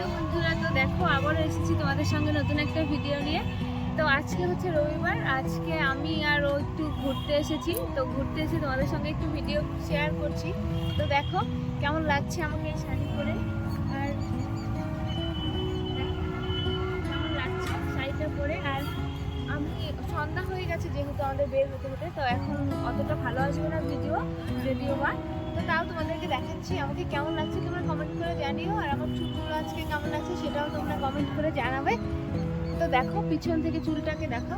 Hello বন্ধুরা, তো দেখো আবারও এসেছি তোমাদের সঙ্গে নতুন একটা ভিডিও নিয়ে। তো আজকে হচ্ছে রবিবার, আজকে আমি আর ও একটু ঘুরতে এসেছি। তো ঘুরতে এসে তোমাদের সঙ্গে একটু ভিডিও শেয়ার করছি। তো দেখো কেমন লাগছে আমাকে এই শাড়ি পরে, আর দেখো কেমন লাগছে শাড়িটা পরে। আর আমি সন্ধ্যা হয়ে গেছে যেহেতু আমাদের বের হতে হতে, তো এখন অতটা ভালো আসবে না ভিডিও যদিও বা, তো তাও তোমাদেরকে দেখাচ্ছি আমাকে কেমন লাগছে তোমরা কমেন্ট করে জানিও। আর আমার চুলগুলো আজকে কেমন লাগছে সেটাও তোমরা কমেন্ট করে জানাবে। তো দেখো পিছন থেকে চুলটাকে দেখো।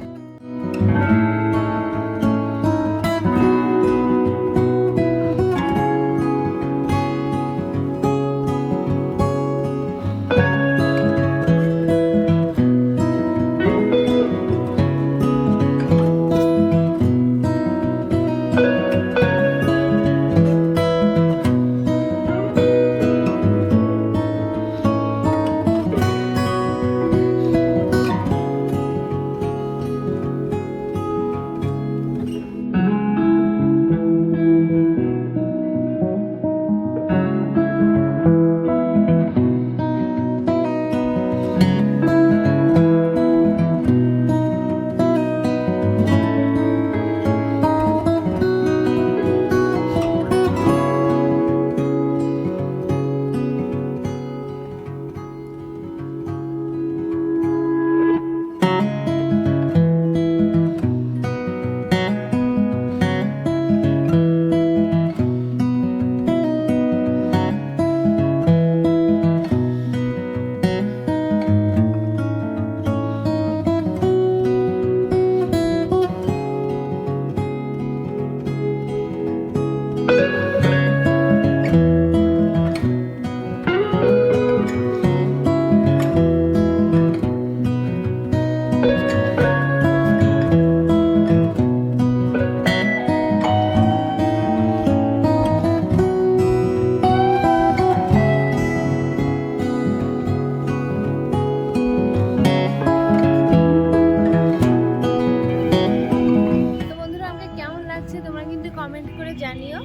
তোমরা কিন্তু কমেন্ট করে জানিও।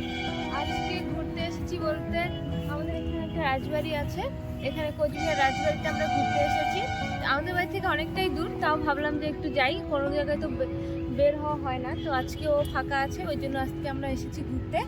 আজকে ঘুরতে এসেছি বলতে আমাদের এখানে একটা রাজবাড়ি আছে, এখানে কোচবিহার রাজবাড়িতে আমরা ঘুরতে এসেছি। আমাদের বাড়ি থেকে অনেকটাই দূর, তাও ভাবলাম যে একটু যাই, কোনো জায়গায় তো বের হওয়া হয় না। তো আজকে ও ফাঁকা আছে, ওই জন্য আজকে আমরা এসেছি ঘুরতে।